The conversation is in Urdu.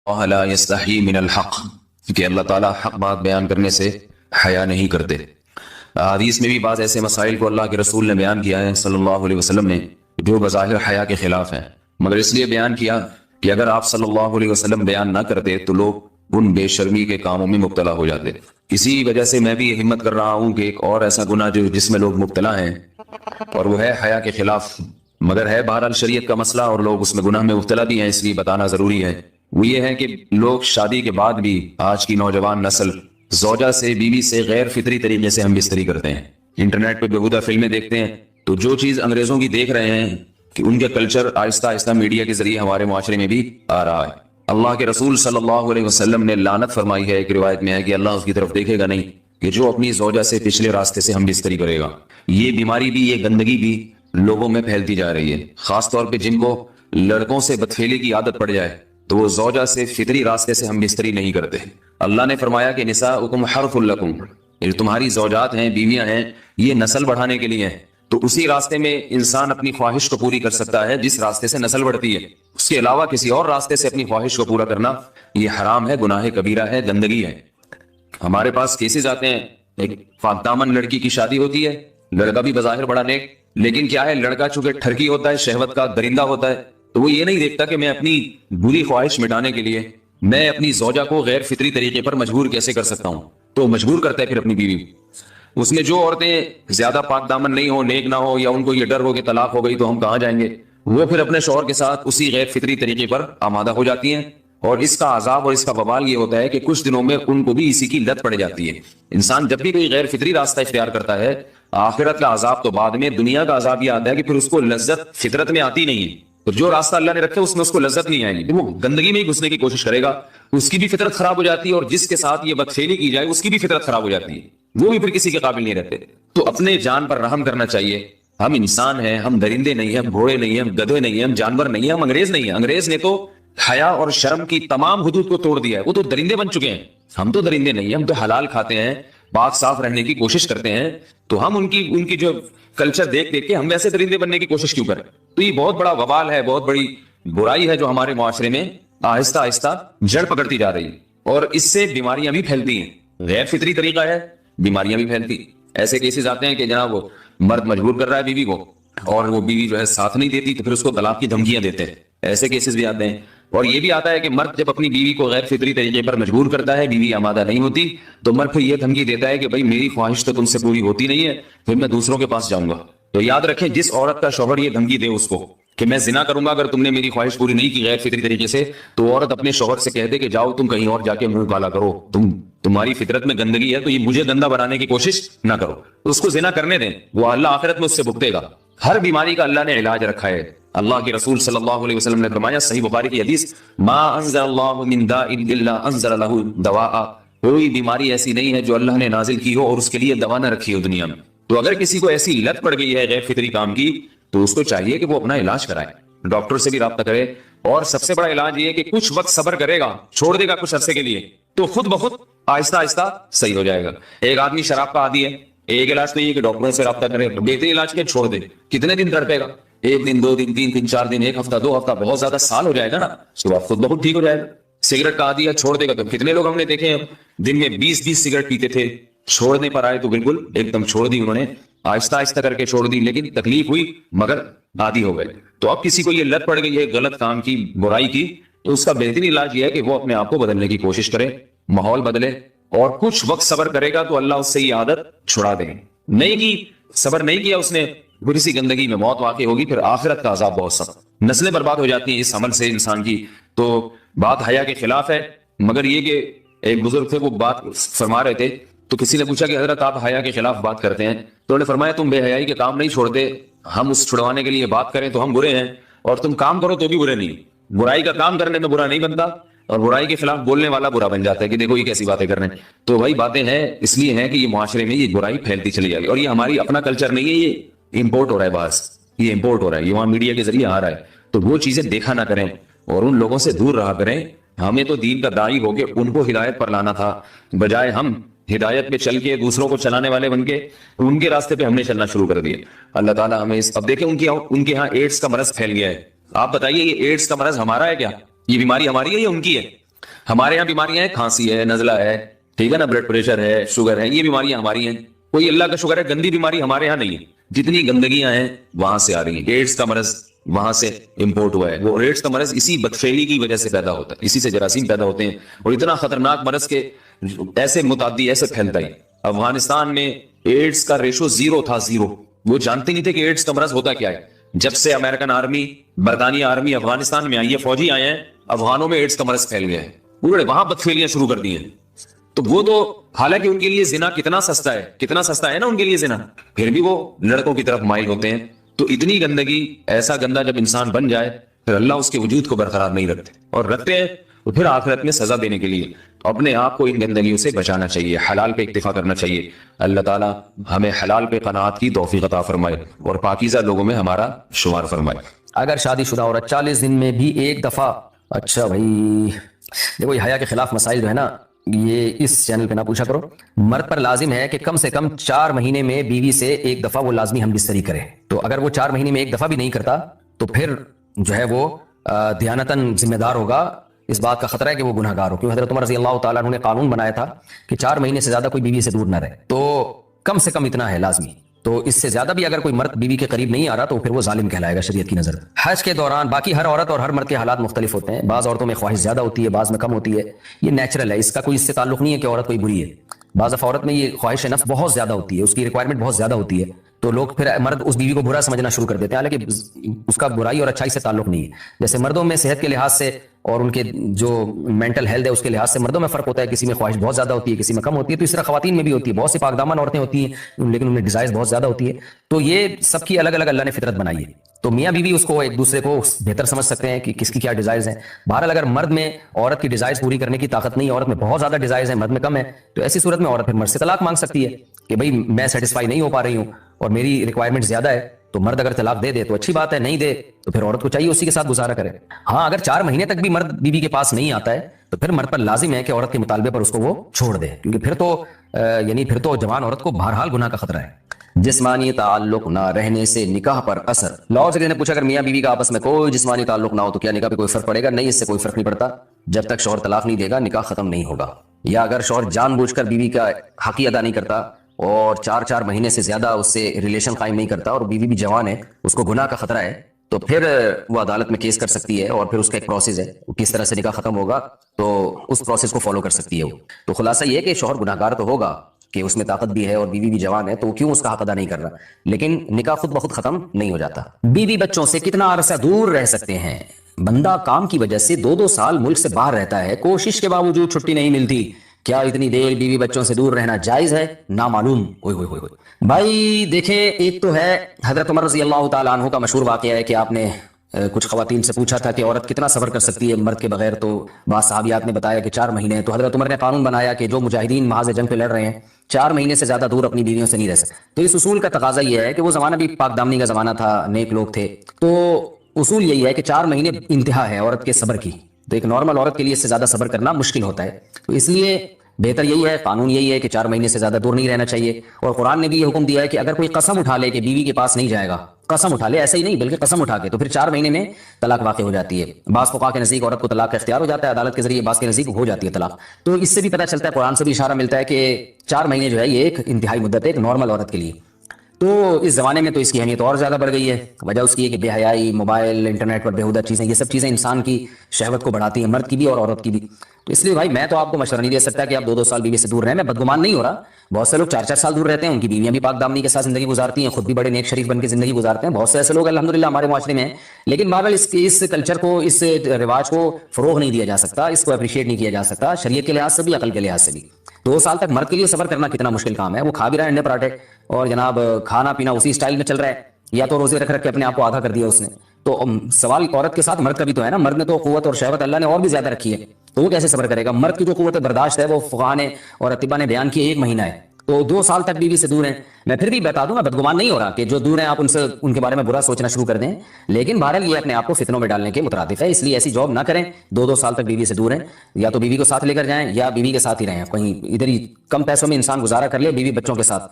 لا یستحی من الحق، کہ اللہ تعالیٰ حق بات بیان کرنے سے حیا نہیں کرتے۔ حدیث میں بھی بعض ایسے مسائل کو اللہ کے رسول نے بیان کیا ہے صلی اللہ علیہ وسلم نے جو بظاہر حیا کے خلاف ہیں، مگر اس لیے بیان کیا کہ اگر آپ صلی اللہ علیہ وسلم بیان نہ کرتے تو لوگ ان بے شرمی کے کاموں میں مبتلا ہو جاتے۔ اسی وجہ سے میں بھی ہمت کر رہا ہوں کہ ایک اور ایسا گناہ جس میں لوگ مبتلا ہیں اور وہ ہے حیا کے خلاف، مگر ہے بہرحال شریعت کا مسئلہ اور لوگ اس میں گناہ میں مبتلا بھی ہیں، اس لیے بتانا ضروری ہے۔ وہ یہ ہے کہ لوگ شادی کے بعد بھی آج کی نوجوان نسل زوجہ سے، بیوی سے غیر فطری طریقے سے ہم بستری کرتے ہیں۔ انٹرنیٹ پہ بےہودہ فلمیں دیکھتے ہیں تو جو چیز انگریزوں کی دیکھ رہے ہیں کہ ان کے کلچر آہستہ آہستہ میڈیا کے ذریعے ہمارے معاشرے میں بھی آ رہا ہے۔ اللہ کے رسول صلی اللہ علیہ وسلم نے لعنت فرمائی ہے، ایک روایت میں ہے کہ اللہ اس کی طرف دیکھے گا نہیں کہ جو اپنی زوجہ سے پچھلے راستے سے ہم بستری کرے گا۔ یہ بیماری بھی، یہ گندگی بھی لوگوں میں پھیلتی جا رہی ہے، خاص طور پہ جن کو لڑکوں سے بدفعلی کی عادت پڑ جائے تو وہ زوجہ سے فطری راستے سے ہم بستری نہیں کرتے۔ اللہ نے فرمایا کہ نساؤکم حرث لکم، یہ تمہاری زوجات ہیں، بیویاں ہیں، یہ نسل بڑھانے کے لیے ہیں۔ تو اسی راستے میں انسان اپنی خواہش کو پوری کر سکتا ہے جس راستے سے نسل بڑھتی ہے، اس کے علاوہ کسی اور راستے سے اپنی خواہش کو پورا کرنا یہ حرام ہے، گناہ کبیرہ ہے، گندگی ہے۔ ہمارے پاس کیسز آتے ہیں، ایک پاک دامن لڑکی کی شادی ہوتی ہے، لڑکا بھی بظاہر بڑا نیک، لیکن کیا ہے، لڑکا چونکہ ٹھرکی ہوتا ہے، شہوت کا درندہ ہوتا ہے، تو وہ یہ نہیں دیکھتا کہ میں اپنی بری خواہش مٹانے کے لیے میں اپنی زوجہ کو غیر فطری طریقے پر مجبور کیسے کر سکتا ہوں، تو مجبور کرتا ہے پھر اپنی بیوی۔ اس میں جو عورتیں زیادہ پاک دامن نہیں ہو، نیک نہ ہو، یا ان کو یہ ڈر ہو کہ طلاق ہو گئی تو ہم کہاں جائیں گے، وہ پھر اپنے شوہر کے ساتھ اسی غیر فطری طریقے پر آمادہ ہو جاتی ہیں، اور اس کا عذاب اور اس کا وبال یہ ہوتا ہے کہ کچھ دنوں میں ان کو بھی اسی کی لت پڑ جاتی ہے۔ انسان جب بھی کوئی غیر فطری راستہ اختیار کرتا ہے، آخرت کا عذاب تو بعد میں، دنیا کا عذاب یہ آتا ہے کہ پھر اس کو لذت فطرت میں آتی نہیں ہے، تو جو راستہ اللہ نے رکھا اس میں اس کو لذت نہیں آئے گی، وہ گندگی میں ہی گھسنے کی کوشش کرے گا، اس کی بھی فطرت خراب ہو جاتی ہے، اور جس کے ساتھ یہ بدفعلی کی جائے اس کی بھی فطرت خراب ہو جاتی ہے، وہ بھی پھر کسی کے قابل نہیں رہتے۔ تو اپنے جان پر رحم کرنا چاہیے۔ ہم انسان ہیں، ہم درندے نہیں ہیں، ہم گھوڑے نہیں ہیں، ہم گدھے نہیں ہیں، ہم جانور نہیں ہیں، ہم انگریز نہیں ہیں۔ انگریز نے تو حیا اور شرم کی تمام حدود کو توڑ دیا ہے، وہ تو درندے بن چکے ہیں۔ ہم تو درندے نہیں ہیں، ہم تو حلال کھاتے ہیں، پاک صاف رہنے کی کوشش کرتے ہیں، تو ہم ان کی جو کلچر دیکھ کے ہم ویسے درندے بننے کی کوشش کیوں کریں؟ تو یہ بہت بڑا وبال ہے، بہت بڑی برائی ہے جو ہمارے معاشرے میں آہستہ آہستہ جڑ پکڑتی جا رہی ہے، اور اس سے بیماریاں بھی پھیلتی ہیں۔ غیر فطری طریقہ ہے، بیماریاں بھی پھیلتی۔ ایسے کیسز آتے ہیں کہ جناب وہ مرد مجبور کر رہا ہے بیوی کو، اور وہ بیوی جو ہے ساتھ نہیں دیتی تو پھر اس کو طلاق کی دھمکیاں دیتے ہیں، ایسے کیسز بھی آتے ہیں۔ اور یہ بھی آتا ہے کہ مرد جب اپنی بیوی کو غیر فطری طریقے پر مجبور کرتا ہے، بیوی آمادہ نہیں ہوتی، تو مرد پھر یہ دھمکی دیتا ہے کہ بھائی میری خواہش تو تم سے پوری ہوتی نہیں ہے، پھر میں دوسروں کے پاس جاؤں گا۔ تو یاد رکھیں، جس عورت کا شوہر یہ دھمکی دے اس کو کہ میں زنا کروں گا اگر تم نے میری خواہش پوری نہیں کی غیر فطری طریقے سے، تو عورت اپنے شوہر سے کہہ دے کہ جاؤ تم کہیں اور جا کے منہ کالا کرو، تمہاری فطرت میں گندگی ہے تو یہ مجھے گندا بنانے کی کوشش نہ کرو، اس کو زنا کرنے دیں، وہ اللہ آخرت میں اس سے بھگتے گا۔ ہر بیماری کا اللہ نے علاج رکھا ہے۔ اللہ کے رسول صلی اللہ علیہ وسلم نے فرمایا، صحیح بخاری کی حدیث، ما انزل اللہ من داء الا انزل له دواء، کوئی بیماری ایسی نہیں ہے جو اللہ نے نازل کی ہو اور اس کے لیے دوا نہ رکھی ہو دنیا میں۔ تو اگر کسی کو ایسی لت پڑ گئی ہے غیر فطری کام کی تو اس کو چاہیے کہ وہ اپنا علاج کرائے، ڈاکٹر سے بھی رابطہ کرے، اور سب سے بڑا علاج یہ ہے کہ کچھ وقت صبر کرے گا، چھوڑ دے گا کچھ عرصے کے لیے، تو خود بخود آہستہ آہستہ صحیح ہو جائے گا۔ ایک آدمی شراب کا عادی ہے، ایک علاج تو یہ کہ ڈاکٹروں سے رابطہ کرے، بہترین علاج کے چھوڑ دے، کتنے دن تڑپے گا؟ ایک دن، دو دن، تین دن، چار دن، ایک ہفتہ، دو ہفتہ، بہت زیادہ سال ہو جائے گا نا، اس کے بعد خود بخود ٹھیک ہو جائے گا۔ سگریٹ کا عادی ہے، چھوڑ دے گا، تو کتنے لوگ ہم نے دیکھے ہیں دن میں 20 سگریٹ پیتے تھے، چھوڑنے پر آئے تو بالکل ایک دم چھوڑ دی انہوں نے، آہستہ آہستہ کر کے چھوڑ دی، لیکن تکلیف ہوئی مگر عادی ہو گئے۔ تو اب کسی کو یہ لت پڑ گئی ہے غلط کام کی، برائی کی، تو اس کا بہترین علاج یہ ہے کہ وہ اپنے آپ کو بدلنے کی کوشش کرے، ماحول بدلے، اور کچھ وقت صبر کرے گا تو اللہ اس سے یہ عادت چھڑا دے۔ نہیں کی، صبر نہیں کیا اس نے، بری سی گندگی میں موت واقع ہوگی، پھر آخرت کا عذاب بہت سخت، نسلیں برباد ہو جاتی ہیں اس عمل سے انسان کی۔ تو بات حیا کے خلاف ہے، مگر یہ کہ ایک بزرگ تھے وہ بات فرما رہے تھے، تو کسی نے پوچھا کہ حضرت آپ حیا کے خلاف بات کرتے ہیں، تو انہوں نے فرمایا تم بے حیائی کے کام نہیں چھوڑتے، ہم اس چھڑوانے کے لیے بات کریں تو ہم برے ہیں، اور تم کام کرو تو بھی برے نہیں۔ برائی کا کام کرنے میں برا نہیں بنتا، اور برائی کے خلاف بولنے والا برا بن جاتا ہے کہ دیکھو یہ کیسی باتیں کر رہے ہیں۔ تو وہی باتیں ہیں، اس لیے ہیں کہ یہ معاشرے میں یہ برائی پھیلتی چلی جائے گی، اور یہ ہماری اپنا کلچر نہیں ہے، یہ امپورٹ ہو رہا ہے، باہر یہ امپورٹ ہو رہا ہے، یہ وہاں میڈیا کے ذریعے آ رہا ہے۔ تو وہ چیزیں دیکھا نہ کریں اور ان لوگوں سے دور رہا کریں۔ ہمیں تو دین کا داعی ہو کے ان کو ہدایت پر لانا تھا، بجائے ہم ہدایت پہ چل کے دوسروں کو چلانے والے بن کے ان کے راستے پہ ہم نے چلنا شروع کر دیا۔ اللہ تعالیٰ ہمیں اب دیکھیں ان کے ہاں ایڈس کا مرض پھیل گیا ہے۔ آپ بتائیے یہ ایڈس کا مرض ہمارا ہے کیا؟ یہ بیماری ہماری ہے یا ان کی ہے؟ ہمارے یہاں بیماریاں ہیں، کھانسی ہے، نزلہ ہے، ٹھیک ہے نا، بلڈ پریشر ہے، شوگر ہے، یہ بیماریاں ہماری ہیں. کوئی اللہ کا شکر ہے گندی بیماری ہمارے یہاں نہیں ہے. جتنی گندگیاں ہیں وہاں سے آ رہی ہیں. ایڈس کا مرض وہاں سے امپورٹ ہوا ہے. وہ ایڈس کا مرض اسی بدفعلی کی وجہ سے پیدا ہوتا ہے، اسی سے جراثیم پیدا ہوتے ہیں، اور اتنا خطرناک مرض کہ ایسے متعدی ایسے پھیلتا ہی. افغانستان میں ایڈس کا ریشو 0 تھا، 0. وہ جانتے نہیں تھے کہ ایڈس کا مرض ہوتا کیا ہے. جب سے امریکن آرمی، برطانیہ آرمی افغانستان میں آئی ہے، فوجی آئے ہیں، افغانوں میں ایڈس کا مرض پھیل گیا ہے. پورے وہاں بدفعلیاں شروع کر دی ہیں. تو وہ تو حالانکہ ان کے لیے زنا کتنا سستا ہے، کتنا سستا ہے نا ان کے لیے زنا، پھر بھی وہ لڑکوں کی طرف مائل ہوتے ہیں. تو اتنی گندگی، ایسا گندا جب انسان بن جائے پھر اللہ اس کے وجود کو برقرار نہیں رکھتے، اور رکھتے ہیں تو پھر آخرت میں سزا دینے کے لیے. اپنے آپ کو ان گندگیوں سے بچانا چاہیے، حلال پہ اکتفا کرنا چاہیے. اللہ تعالیٰ ہمیں حلال پہ قناعت کی توفیق عطا فرمائے اور پاکیزہ لوگوں میں ہمارا شمار فرمائے. اگر شادی شدہ عورت 40 دن میں بھی ایک دفعہ، اچھا بھائی دیکھو یہ حیا کے خلاف مسائل جو ہے نا، یہ اس چینل پہ نہ پوچھا کرو. مرد پر لازم ہے کہ کم سے کم 4 مہینے میں بیوی سے ایک دفعہ وہ لازمی ہم بستری کرے. تو اگر وہ 4 مہینے میں ایک دفعہ بھی نہیں کرتا تو پھر جو ہے وہ دیانتاً ذمہ دار ہوگا. اس بات کا خطرہ ہے کہ وہ گناہ گار ہو، کیونکہ حضرت عمر رضی اللہ تعالیٰ عنہ نے قانون بنایا تھا کہ 4 مہینے سے زیادہ کوئی بیوی سے دور نہ رہے. تو کم سے کم اتنا ہے لازمی. تو اس سے زیادہ بھی اگر کوئی مرد بیوی کے قریب نہیں آ رہا تو پھر وہ ظالم کہلائے گا شریعت کی نظر. حج کے دوران باقی ہر عورت اور ہر مرد کے حالات مختلف ہوتے ہیں. بعض عورتوں میں خواہش زیادہ ہوتی ہے، بعض میں کم ہوتی ہے. یہ نیچرل ہے، اس کا کوئی اس سے تعلق نہیں ہے کہ عورت کوئی بری ہے. بعض دفعہ عورت میں یہ خواہش نفس بہت زیادہ ہوتی ہے، اس کی ریکوائرمنٹ بہت زیادہ ہوتی ہے، تو لوگ پھر مرد اس بیوی کو برا سمجھنا شروع کر دیتے ہیں، حالانکہ اس کا برائی اور اچھائی سے تعلق نہیں ہے. جیسے مردوں میں صحت کے لحاظ سے اور ان کے جو مینٹل ہیلتھ ہے اس کے لحاظ سے مردوں میں فرق ہوتا ہے، کسی میں خواہش بہت زیادہ ہوتی ہے، کسی میں کم ہوتی ہے. تو اس طرح خواتین میں بھی ہوتی ہے، بہت سی پاک دامن عورتیں ہوتی ہیں لیکن ان میں ڈیزائرز بہت زیادہ ہوتی ہے. تو یہ سب کی الگ الگ اللہ نے فطرت بنائی ہے. تو میاں بیوی اس کو ایک دوسرے کو بہتر سمجھ سکتے ہیں کہ کس کی کیا ڈیزائرز ہیں. بہرحال اگر مرد میں عورت کی ڈیزائرز پوری کرنے کی طاقت نہیں ہے، عورت میں بہت زیادہ ڈیزائرز ہیں، مرد میں کم ہے، تو ایسی صورت میں عورت پھر مرد سے طلاق مانگ سکتی ہے کہ بھائی میں سیٹسفائی نہیں ہو پا رہی ہوں اور میری ریکوائرمنٹ زیادہ ہے. تو مرد اگر طلاق دے دے تو اچھی بات ہے، نہیں دے تو پھر عورت کو چاہیے اسی کے ساتھ گزارا کرے. ہاں اگر 4 مہینے تک بھی مرد بیوی کے پاس نہیں آتا ہے تو پھر مرد پر لازم ہے کہ عورت کے مطالبے پر اس کو وہ چھوڑ دے، کیونکہ پھر تو جوان عورت کو بہرحال گناہ کا خطرہ ہے. جسمانی تعلق نہ رہنے سے نکاح پر اثر. لاہور سے نے پوچھا اگر میاں بیوی کا آپس میں کوئی جسمانی تعلق نہ ہو تو کیا نکاح پہ کوئی فرق پڑے گا؟ نہیں، اس سے کوئی فرق نہیں پڑتا. جب تک شوہر طلاق نہیں دے گا نکاح ختم نہیں ہوگا. یا اگر شوہر جان بوجھ کر بیوی کا حق ادا نہیں کرتا اور 4 مہینے سے زیادہ اس سے ریلیشن قائم نہیں کرتا اور بیوی بھی جوان ہے، اس کو گناہ کا خطرہ ہے، تو پھر وہ عدالت میں کیس کر سکتی ہے، اور پھر اس کا ایک پروسیس ہے کس طرح سے نکاح ختم ہوگا، تو اس پروسیس کو فالو کر سکتی ہے وہ. تو خلاصہ یہ ہے کہ شوہر گناہ گار تو ہوگا کہ اس میں طاقت بھی ہے اور بیوی بھی جوان ہے، تو کیوں اس کا حق ادا نہیں کر رہا، لیکن نکاح خود بخود ختم نہیں ہو جاتا. بیوی بچوں سے کتنا عرصہ دور رہ سکتے ہیں؟ بندہ کام کی وجہ سے 2 سال ملک سے باہر رہتا ہے، کوشش کے باوجود چھٹی نہیں ملتی. کیا اتنی دیر بیوی بچوں سے دور رہنا جائز ہے؟ نامعلوم. بھائی دیکھیں، ایک تو ہے حضرت عمر رضی اللہ تعالیٰ عنہ کا مشہور واقعہ ہے کہ آپ نے کچھ خواتین سے پوچھا تھا کہ عورت کتنا صبر کر سکتی ہے مرد کے بغیر، تو بعض صحابیات نے بتایا کہ 4 مہینے. تو حضرت عمر نے قانون بنایا کہ جو مجاہدین محاذ جنگ پہ لڑ رہے ہیں 4 مہینے سے زیادہ دور اپنی بیویوں سے نہیں رہ سکتے. تو اس اصول کا تقاضا یہ ہے کہ وہ زمانہ بھی پاک دامنی کا زمانہ تھا، نیک لوگ تھے، تو اصول یہی ہے کہ 4 مہینے انتہا ہے عورت کے صبر کی. تو ایک نارمل عورت کے لیے اس سے زیادہ صبر کرنا مشکل ہوتا ہے، تو اس لیے بہتر یہی ہے، قانون یہی ہے کہ 4 مہینے سے زیادہ دور نہیں رہنا چاہیے. اور قرآن نے بھی یہ حکم دیا ہے کہ اگر کوئی قسم اٹھا لے کہ بیوی کے پاس نہیں جائے گا، قسم اٹھا لے، ایسے ہی نہیں بلکہ قسم اٹھا کے، تو پھر 4 مہینے میں طلاق واقع ہو جاتی ہے. بعض فقہا کے نزدیک عورت کو طلاق کا اختیار ہو جاتا ہے عدالت کے ذریعے، بعض کے نزدیک ہو جاتی ہے طلاق. تو اس سے بھی پتہ چلتا ہے، قرآن سے بھی اشارہ ملتا ہے کہ 4 مہینے جو ہے یہ ایک انتہائی مدت ہے ایک نارمل عورت کے لیے. تو اس زمانے میں تو اس کی اہمیت اور زیادہ بڑھ گئی ہے. وجہ اس کی ہے کہ بے حیائی، موبائل، انٹرنیٹ پر بیہودہ چیزیں، یہ سب چیزیں انسان کی شہوت کو بڑھاتی ہیں، مرد کی بھی اور عورت کی بھی. تو اس لیے بھائی میں تو آپ کو مشورہ نہیں دے سکتا کہ آپ 2 سال بیوی سے دور رہیں. میں بدگمان نہیں ہو رہا، بہت سے لوگ 4 سال دور رہتے ہیں، ان کی بیویاں بھی پاک دامنی کے ساتھ زندگی گزارتی ہیں، خود بھی بڑے نیک شریف بن کے زندگی گزارتے ہیں. بہت سے ایسے لوگ الحمدللہ ہمارے معاشرے میں ہیں. لیکن بہرحال اس کلچر کو، اس رواج کو فروغ نہیں دیا جا سکتا، اس کو اپریشیٹ نہیں کیا جا سکتا شریعت کے لحاظ سے بھی، عقل کے لحاظ سے بھی. 2 سال تک مرد کے لیے صبر کرنا کتنا مشکل کام ہے. وہ کھا بھی رہا ہے انڈے پراٹھے اور جناب کھانا پینا اسی اسٹائل میں چل رہا ہے، یا تو روزے رکھ کے اپنے آپ کو آدھا کر دیا اس نے. تو سوال عورت کے ساتھ مرد کا بھی تو ہے نا. مرد نے تو قوت اور شہوت اللہ نے اور بھی زیادہ رکھی ہے، تو وہ کیسے صبر کرے گا؟ مرد کی جو قوت برداشت ہے وہ فقہا نے اور اطباء نے بیان کی 1 مہینہ ہے. تو 2 سال تک بیوی سے دور ہیں. میں پھر بھی بتا دوں، میں بدگمان نہیں ہو رہا کہ جو دور ہیں آپ ان کے بارے میں برا سوچنا شروع کر دیں، لیکن بہرحال یہ اپنے آپ کو فتنوں میں ڈالنے کے مترادف ہے. اس لیے ایسی جاب نہ کریں. 2 سال تک بیوی سے دور ہیں، یا تو بیوی کو ساتھ لے کر جائیں یا بیوی کے ساتھ ہی رہیں. کہیں ادھر ہی کم پیسوں میں انسان گزارا کر لے بیوی بچوں کے ساتھ.